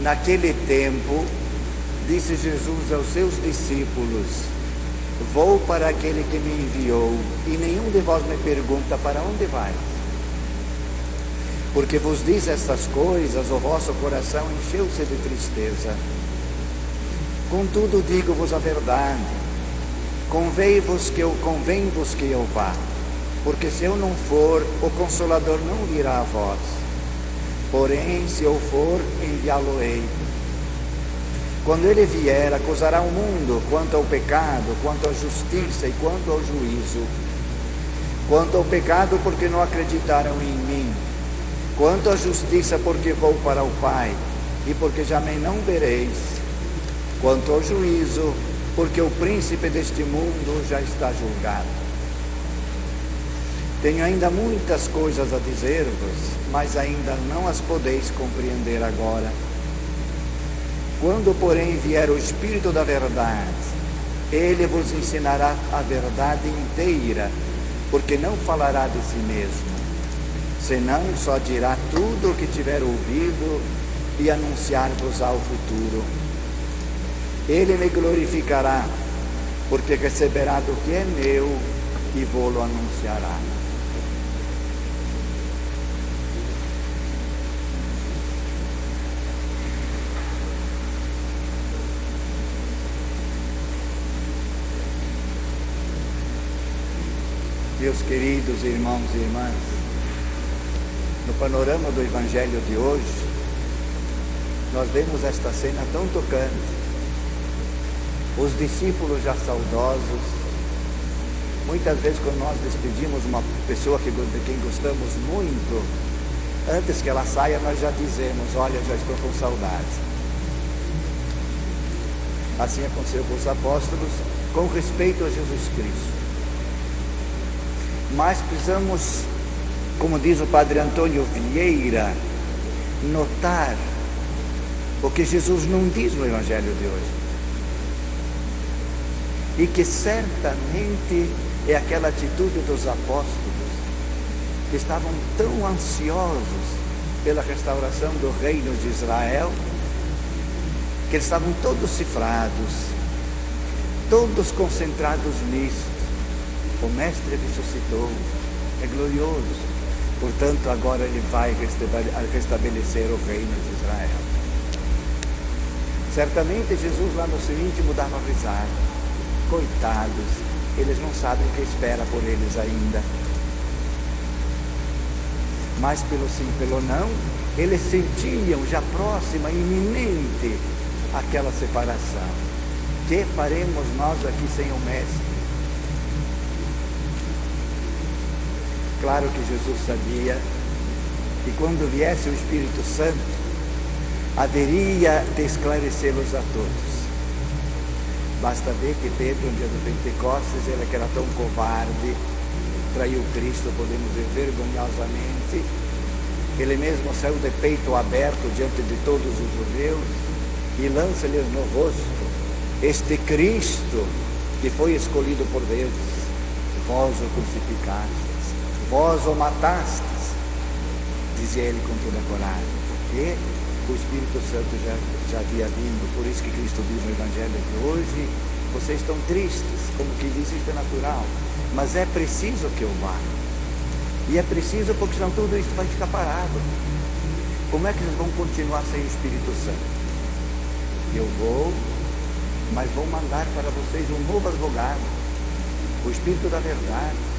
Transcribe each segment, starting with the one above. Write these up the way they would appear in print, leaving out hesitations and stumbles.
Naquele tempo, disse Jesus aos seus discípulos: vou para aquele que me enviou, e nenhum de vós me pergunta: para onde vais? Porque vos diz estas coisas, o vosso coração encheu-se de tristeza. Contudo, digo-vos a verdade: convém-vos que eu vá, porque se eu não for, o Consolador não virá a vós. Porém, se eu for, enviá-lo-ei. Quando ele vier, acusará o mundo quanto ao pecado, quanto à justiça e quanto ao juízo. Quanto ao pecado, porque não acreditaram em mim. Quanto à justiça, porque vou para o Pai, e porque jamais não vereis. Quanto ao juízo, porque o príncipe deste mundo já está julgado. Tenho ainda muitas coisas a dizer-vos, mas ainda não as podeis compreender agora. Quando, porém, vier o Espírito da verdade, ele vos ensinará a verdade inteira, porque não falará de si mesmo, senão só dirá tudo o que tiver ouvido e anunciar-vos ao futuro. Ele me glorificará, porque receberá do que é meu e vou-lo anunciará. Meus queridos irmãos e irmãs, no panorama do Evangelho de hoje, nós vemos esta cena tão tocante. Os discípulos já saudosos. Muitas vezes, quando nós despedimos uma pessoa de quem gostamos muito, antes que ela saia, nós já dizemos: olha, já estou com saudade. Assim aconteceu com os apóstolos, com respeito a Jesus Cristo. Mas precisamos, como diz o Padre Antônio Vieira, notar o que Jesus não diz no Evangelho de hoje. E que certamente é aquela atitude dos apóstolos, que estavam tão ansiosos pela restauração do reino de Israel, que eles estavam todos cifrados, todos concentrados nisto. O Mestre ressuscitou, é glorioso, portanto agora ele vai restabelecer o reino de Israel. Certamente Jesus lá no seu íntimo dava risada. Coitados, eles não sabem o que espera por eles ainda. Mas pelo sim, pelo não, eles sentiam já próxima, iminente, aquela separação. Que faremos nós aqui sem o Mestre? Claro que Jesus sabia que quando viesse o Espírito Santo, haveria de esclarecê-los a todos. Basta ver que Pedro, no dia do Pentecostes, ele que era tão covarde, traiu Cristo, podemos ver vergonhosamente. Ele mesmo saiu de peito aberto diante de todos os judeus e lança-lhes no rosto: este Cristo que foi escolhido por Deus, vós o crucificastes. Vós o matastes, dizia ele com toda a coragem, porque o Espírito Santo já havia vindo. Por isso que Cristo diz no Evangelho de hoje: vocês estão tristes, como que diz, isso é natural, mas é preciso que eu vá. E é preciso, porque senão tudo isso vai ficar parado. Como é que eles vão continuar sem o Espírito Santo? Eu vou, mas vou mandar para vocês um novo advogado, o Espírito da verdade.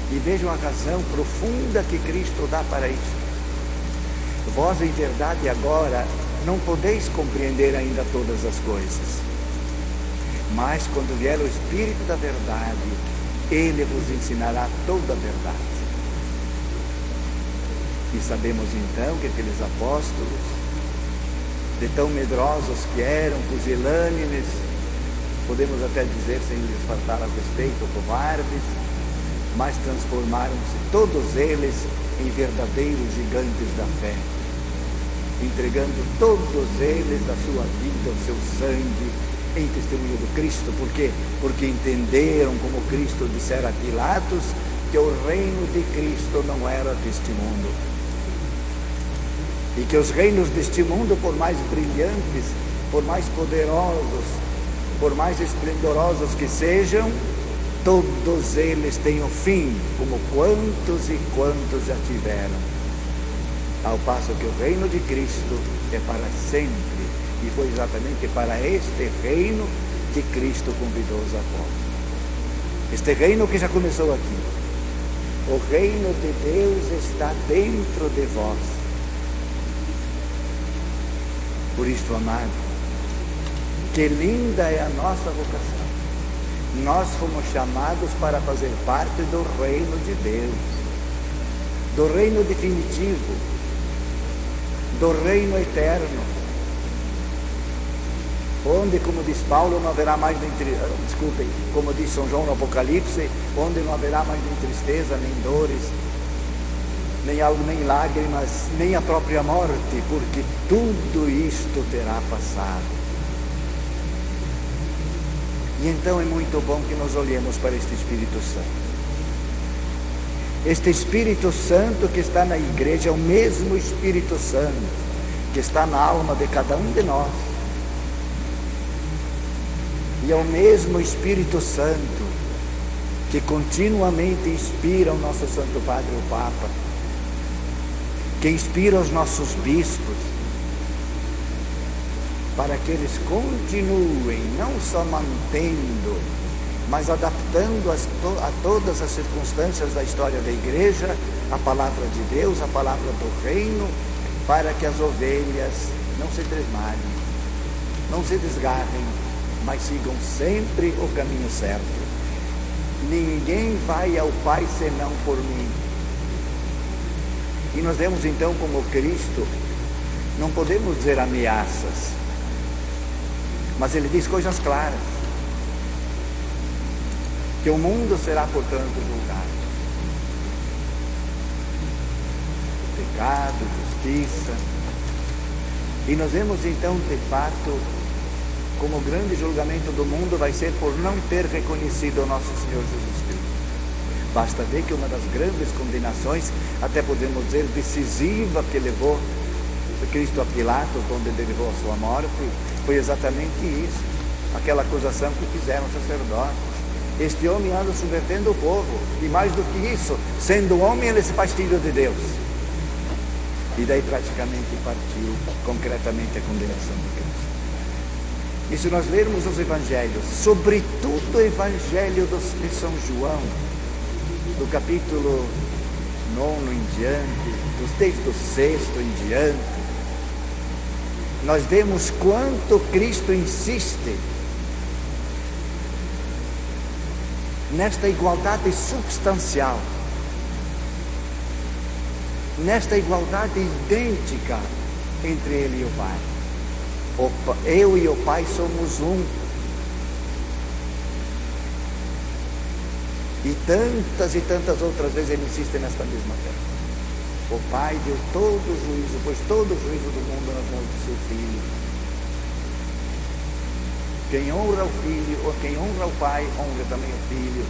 E vejam a razão profunda que Cristo dá para isso. Vós, em verdade, agora não podeis compreender ainda todas as coisas, mas quando vier o Espírito da verdade, ele vos ensinará toda a verdade. E sabemos então que aqueles apóstolos, de tão medrosos que eram, pusilânimes, podemos até dizer, sem lhes faltar a respeito, covardes, mas transformaram-se todos eles em verdadeiros gigantes da fé, entregando todos eles a sua vida, o seu sangue, em testemunho do Cristo. Por quê? Porque entenderam, como Cristo dissera a Pilatos, que o reino de Cristo não era deste mundo. E que os reinos deste mundo, por mais brilhantes, por mais poderosos, por mais esplendorosos que sejam, todos eles têm um fim, como quantos e quantos já tiveram. Ao passo que o reino de Cristo é para sempre. E foi exatamente para este reino que Cristo convidou os apóstolos. Este reino que já começou aqui. O reino de Deus está dentro de vós. Por isto, amado, que linda é a nossa vocação. Nós fomos chamados para fazer parte do reino de Deus, do reino definitivo, do reino eterno, onde, como diz Paulo, não haverá mais como diz São João no Apocalipse, onde não haverá mais nem tristeza, nem dores, nem lágrimas, nem a própria morte, porque tudo isto terá passado. E então é muito bom que nós olhemos para este Espírito Santo. Este Espírito Santo que está na igreja é o mesmo Espírito Santo que está na alma de cada um de nós. E é o mesmo Espírito Santo que continuamente inspira o nosso Santo Padre, o Papa, que inspira os nossos bispos, para que eles continuem não só mantendo, mas adaptando a todas as circunstâncias da história da igreja, a palavra de Deus, a palavra do reino, para que as ovelhas não se desmalhem, não se desgarrem, mas sigam sempre o caminho certo. Ninguém vai ao Pai senão por mim. E nós vemos então como Cristo, não podemos dizer ameaças, mas ele diz coisas claras, que o mundo será portanto julgado. Pecado, justiça. E nós vemos então de fato como o grande julgamento do mundo vai ser por não ter reconhecido o nosso Senhor Jesus Cristo. Basta ver que uma das grandes condenações, até podemos dizer decisiva, que levou Cristo a Pilatos, onde derivou a sua morte, foi exatamente isso, aquela acusação que fizeram os sacerdotes. Este homem anda subvertendo o povo, e mais do que isso, sendo homem, ele se faz filho de Deus. E daí praticamente partiu concretamente a condenação de Cristo. E se nós lermos os evangelhos, sobretudo o evangelho de São João, do capítulo 9 em diante, desde o 6º em diante, nós vemos quanto Cristo insiste nesta igualdade substancial, nesta igualdade idêntica entre Ele e o Pai. Eu e o Pai somos um. E tantas outras vezes Ele insiste nesta mesma tecla. O Pai deu todo o juízo, pois todo o juízo do mundo nas mãos do seu Filho. Quem honra o Filho, ou quem honra o Pai, honra também o Filho.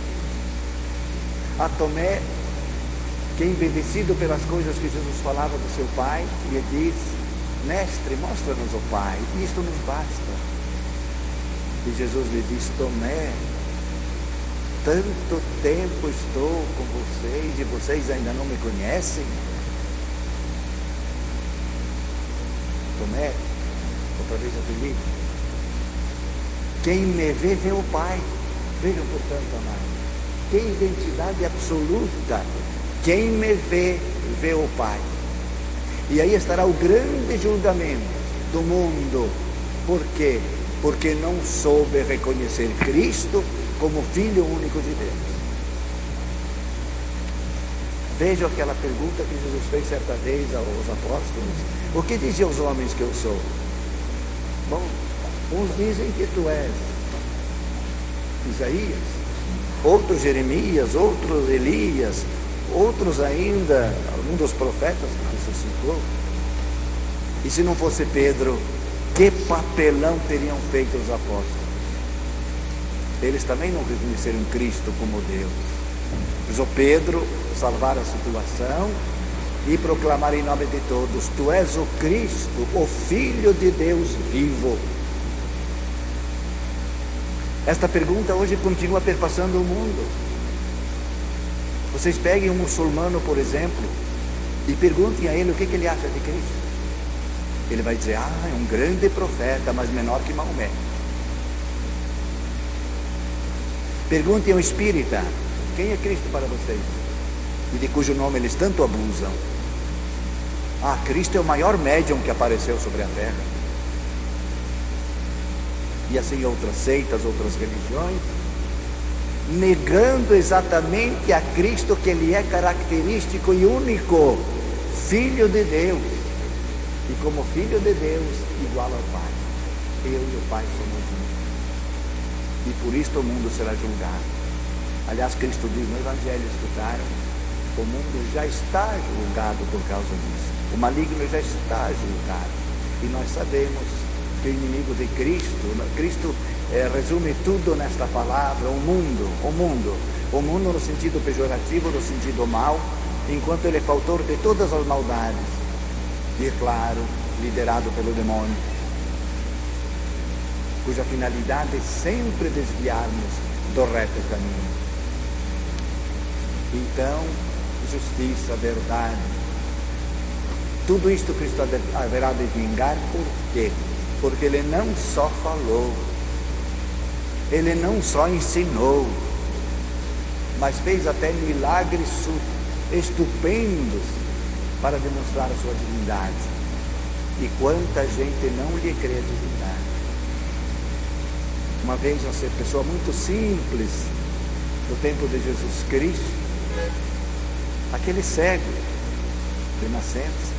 A Tomé, que embevecido pelas coisas que Jesus falava do seu Pai, lhe diz: Mestre, mostra-nos o Pai, e isto nos basta. E Jesus lhe diz: Tomé, tanto tempo estou com vocês e vocês ainda não me conhecem? Tomé, outra vez a Filipe, quem me vê, vê o Pai. Vejam, portanto, amado, que identidade absoluta. Quem me vê, vê o Pai. E aí estará o grande julgamento do mundo. Por quê? Porque não soube reconhecer Cristo como Filho único de Deus. Veja aquela pergunta que Jesus fez certa vez aos apóstolos: o que dizem os homens que eu sou? Bom, uns dizem que tu és Isaías, outros Jeremias, outros Elias, outros ainda, algum dos profetas que ressuscitou. E se não fosse Pedro, que papelão teriam feito os apóstolos? Eles também não reconheceram Cristo como Deus. Mas o Pedro salvar a situação, e proclamar em nome de todos: Tu és o Cristo, o Filho de Deus vivo. Esta pergunta hoje continua perpassando o mundo. Vocês peguem um muçulmano, por exemplo, e perguntem a ele o que ele acha de Cristo. Ele vai dizer: é um grande profeta, mas menor que Maomé. Perguntem ao espírita: quem é Cristo para vocês? E de cujo nome eles tanto abusam. Cristo é o maior médium que apareceu sobre a terra. E assim outras seitas, outras religiões, negando exatamente a Cristo, que Ele é característico e único, Filho de Deus, e como Filho de Deus, igual ao Pai. Eu e o Pai somos um, e por isto o mundo será julgado. Aliás, Cristo diz no Evangelho, escutaram, o mundo já está julgado por causa disso. O maligno já está julgado, e nós sabemos que o inimigo de Cristo resume tudo nesta palavra: o mundo no sentido pejorativo, no sentido mal, enquanto ele é autor de todas as maldades, e claro, liderado pelo demônio, cuja finalidade é sempre desviar-nos do reto caminho. Então, justiça, verdade, tudo isto Cristo haverá de vingar. Por quê? Porque Ele não só falou, Ele não só ensinou, mas fez até milagres estupendos para demonstrar a sua divindade. E quanta gente não lhe crê a divindade. Uma vez, uma pessoa muito simples, no tempo de Jesus Cristo, aquele cego de nascença,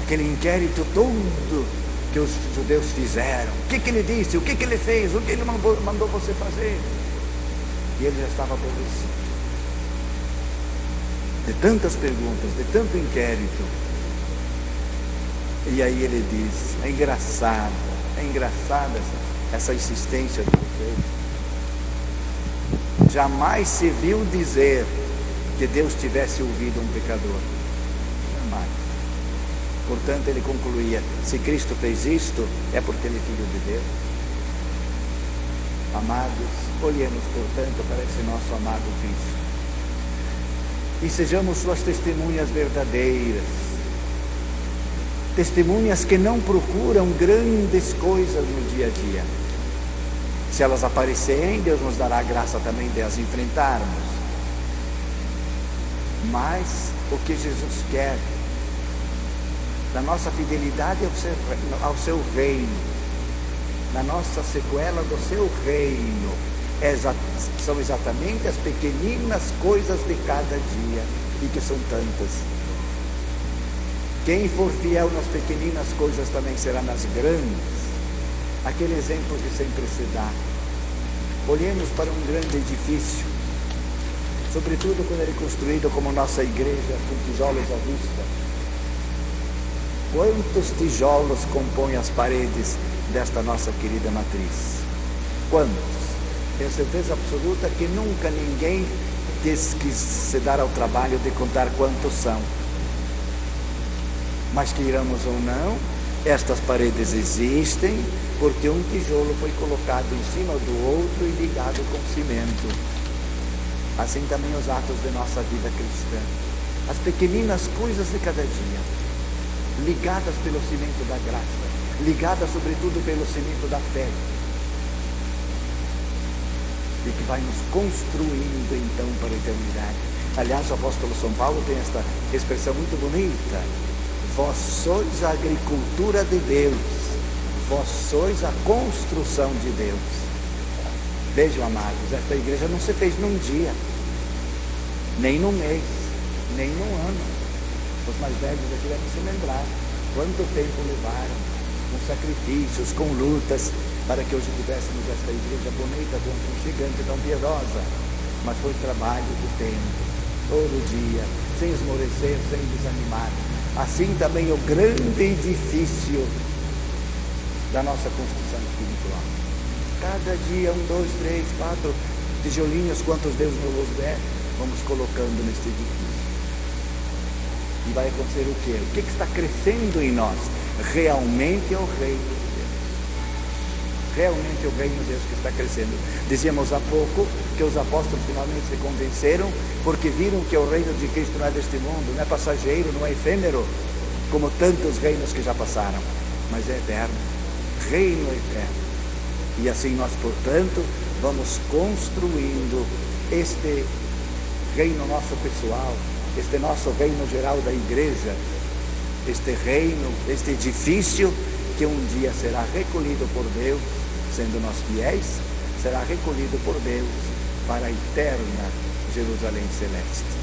aquele inquérito todo que os judeus fizeram, o que ele disse, o que ele fez, o que ele mandou você fazer, e ele já estava aborrecido de tantas perguntas, de tanto inquérito. E aí ele diz: é engraçada essa insistência de vocês. Jamais se viu dizer que Deus tivesse ouvido um pecador. Jamais. Portanto, ele concluía: se Cristo fez isto, é porque Ele é Filho de Deus. Amados, olhemos, portanto, para esse nosso amado Cristo e sejamos suas testemunhas verdadeiras, testemunhas que não procuram grandes coisas no dia a dia. Se elas aparecerem, Deus nos dará a graça também de as enfrentarmos. Mas o que Jesus quer da nossa fidelidade ao seu reino, na nossa sequela do seu reino, são exatamente as pequeninas coisas de cada dia, e que são tantas. Quem for fiel nas pequeninas coisas também será nas grandes. Aquele exemplo que sempre se dá. Olhemos para um grande edifício, sobretudo quando ele é construído como nossa igreja, com tijolos à vista. Quantos tijolos compõem as paredes desta nossa querida matriz? Quantos? Tenho certeza absoluta que nunca ninguém quis se dar ao trabalho de contar quantos são. Mas queiramos ou não, estas paredes existem porque um tijolo foi colocado em cima do outro e ligado com cimento. Assim também os atos de nossa vida cristã, as pequeninas coisas de cada dia, ligadas pelo cimento da graça, ligadas sobretudo pelo cimento da fé, e que vai nos construindo então para a eternidade. Aliás, o apóstolo São Paulo tem esta expressão muito bonita: vós sois a agricultura de Deus, vós sois a construção de Deus. Vejam, amados, esta igreja não se fez num dia, nem num mês, nem num ano. Os mais velhos aqui devem se lembrar quanto tempo levaram, com sacrifícios, com lutas, para que hoje tivéssemos esta igreja bonita, tão aconchegante, tão piedosa. Mas foi trabalho do tempo, todo dia, sem esmorecer, sem desanimar. Assim também o grande edifício da nossa construção espiritual. Cada dia, 1, 2, 3, 4 tijolinhos, quantos Deus nos der, vamos colocando neste edifício. E vai acontecer o quê? O que está crescendo em nós? Realmente é o reino de Deus. Realmente é o reino de Deus que está crescendo. Dizíamos há pouco que os apóstolos finalmente se convenceram, porque viram que o reino de Cristo não é deste mundo, não é passageiro, não é efêmero, como tantos reinos que já passaram, mas é eterno. Reino eterno. E assim nós, portanto, vamos construindo este reino nosso pessoal, este nosso reino geral da igreja, este reino, este edifício que um dia será recolhido por Deus, sendo nós fiéis, será recolhido por Deus para a eterna Jerusalém Celeste.